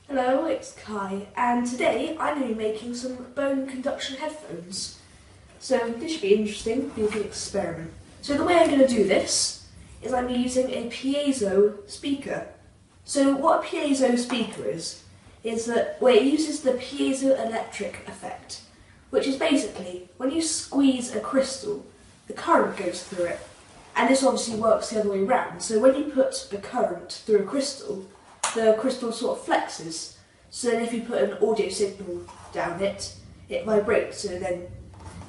Hello, it's Kai, and today I'm going to be making some bone conduction headphones. So this should be interesting, be a good experiment. So the way I'm going to do this is I'm using a piezo speaker. So what a piezo speaker is that it uses the piezoelectric effect, which is basically when you squeeze a crystal, the current goes through it. And this obviously works the other way around. So when you put the current through a crystal, the crystal sort of flexes. So then if you put an audio signal down it, it vibrates, so then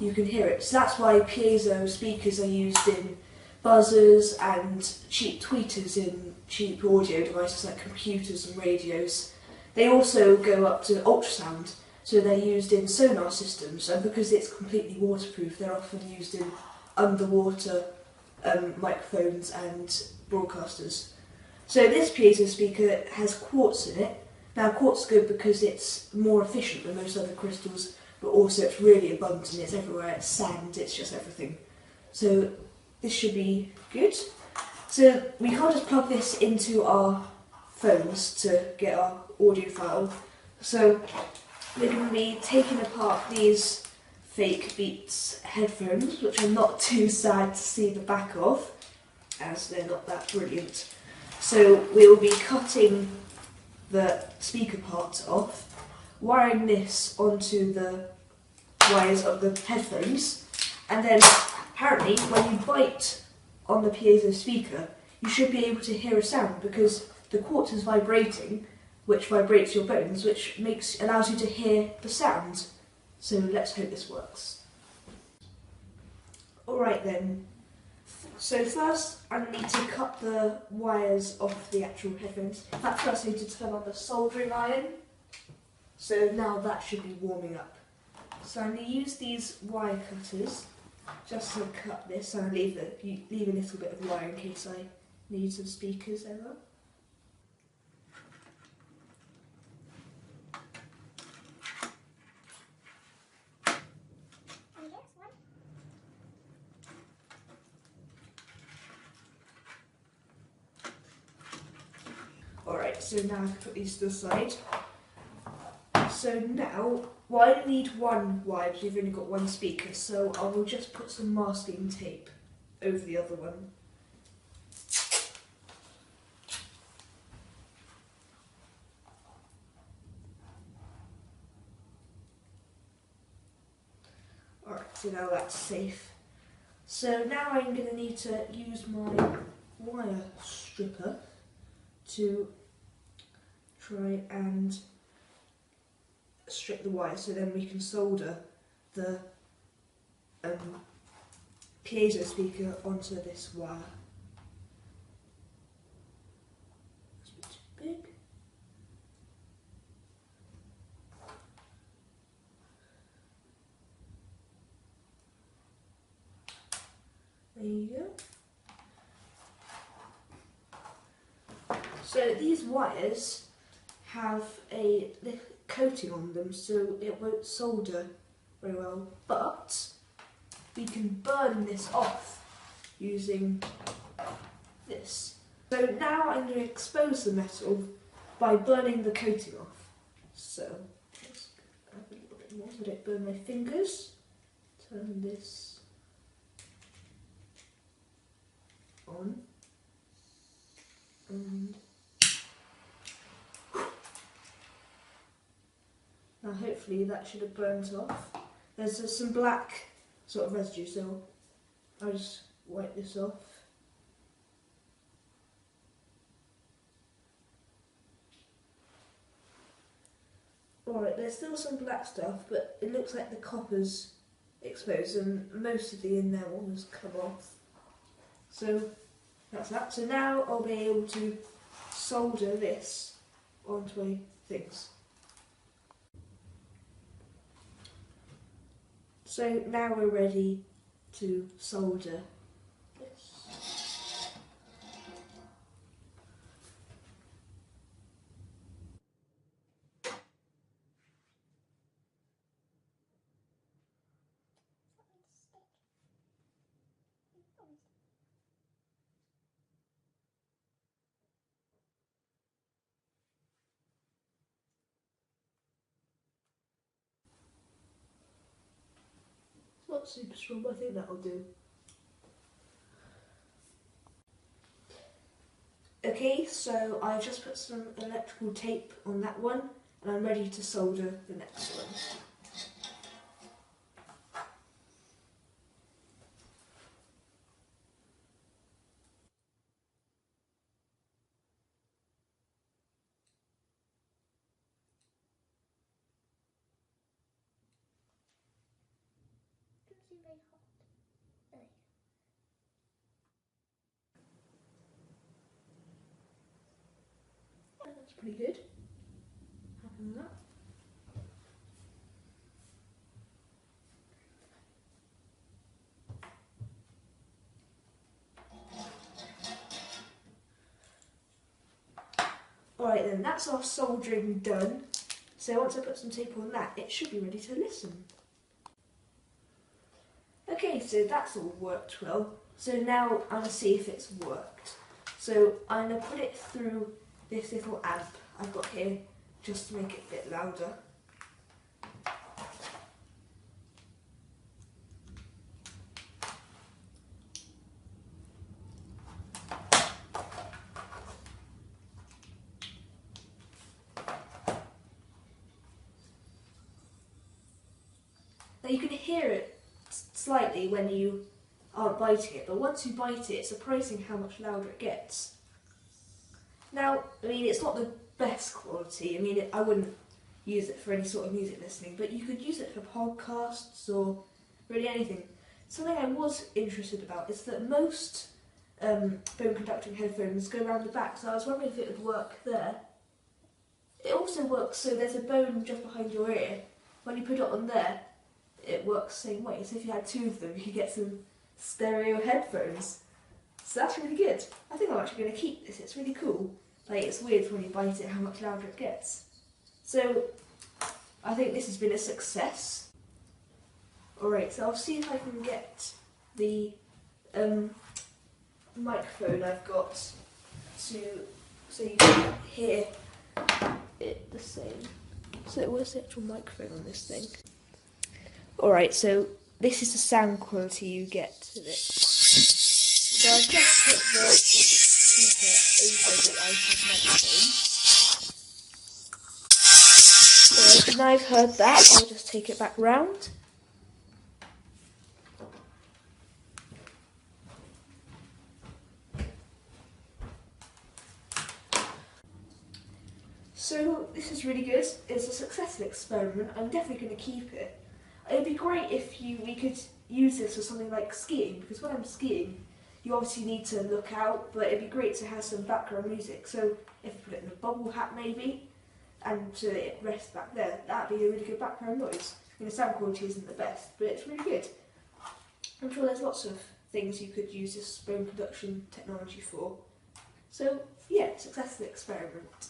you can hear it. So that's why piezo speakers are used in buzzers and cheap tweeters in cheap audio devices like computers and radios. They also go up to ultrasound, so they're used in sonar systems, and because it's completely waterproof, they're often used in underwater microphones and broadcasters. So this piezo speaker has quartz in it. Now quartz is good because it's more efficient than most other crystals, but also it's really abundant, it's everywhere, it's sand, it's just everything. So this should be good. So we can't just plug this into our phones to get our audio file. So we're going to be taking apart these fake Beats headphones, which I'm not too sad to see the back of, as they're not that brilliant. So we'll be cutting the speaker part off, wiring this onto the wires of the headphones, and then apparently when you bite on the piezo speaker, you should be able to hear a sound because the quartz is vibrating, which vibrates your bones, which allows you to hear the sound. So let's hope this works. Alright then. So first I need to cut the wires off the actual headphones. In fact, first I need to turn on the soldering iron. So now that should be warming up. So I'm going to use these wire cutters just to cut this, and leave a little bit of wire in case I need some speakers ever. Alright, so now I can put these to the side. So now, well, I only need one wire because you've only got one speaker, so I will just put some masking tape over the other one. Alright, so now that's safe. So now I'm going to need to use my wire stripper to try and strip the wire, so then we can solder the piezo speaker onto this wire. It's a bit too big. There you go. So these wires have a little coating on them, so it won't solder very well, but we can burn this off using this. So now I'm going to expose the metal by burning the coating off. So let's add a little bit more so I don't burn my fingers. Turn this on, and now hopefully that should have burnt off. There's some black sort of residue, so I'll just wipe this off. Alright, there's still some black stuff, but it looks like the copper's exposed and most of the enamel has come off. So that's that. So now I'll be able to solder this onto my things. So now we're ready to solder this. Not super strong, but I think that'll do. Okay, so I've just put some electrical tape on that one, and I'm ready to solder the next one. Very hot. There you go. Yeah, that's pretty good. Happy with that. Alright then, that's our soldering done. So once I put some tape on that, it should be ready to listen. Okay, so that's all worked well. So now I'm going to see if it's worked. So I'm going to put it through this little amp I've got here, just to make it a bit louder. Now you can hear it slightly when you aren't biting it, but once you bite it, it's surprising how much louder it gets. Now, I mean, it's not the best quality. I mean, I wouldn't use it for any sort of music listening, but you could use it for podcasts or really anything. Something I was interested about is that most bone conducting headphones go around the back, so I was wondering if it would work there. It also works so there's a bone just behind your ear. When you put it on there, it works the same way. So if you had two of them, you could get some stereo headphones. So that's really good. I think I'm actually going to keep this. It's really cool. Like, it's weird when you bite it how much louder it gets. So I think this has been a success. Alright, so I'll see if I can get the microphone I've got to, so you can hear it the same. So where's the actual microphone on this thing? Alright, so this is the sound quality you get with it. So I've just put the speaker over the iPad microphone. Alright, now I've heard that, I'll just take it back round. So this is really good. It's a successful experiment. I'm definitely going to keep it. It'd be great if we could use this for something like skiing, because when I'm skiing, you obviously need to look out, but it'd be great to have some background music. So if you put it in a bubble hat maybe, and to it rest back there, that'd be a really good background noise. I mean, the sound quality isn't the best, but it's really good. I'm sure there's lots of things you could use this bone conduction technology for. So yeah, successful experiment.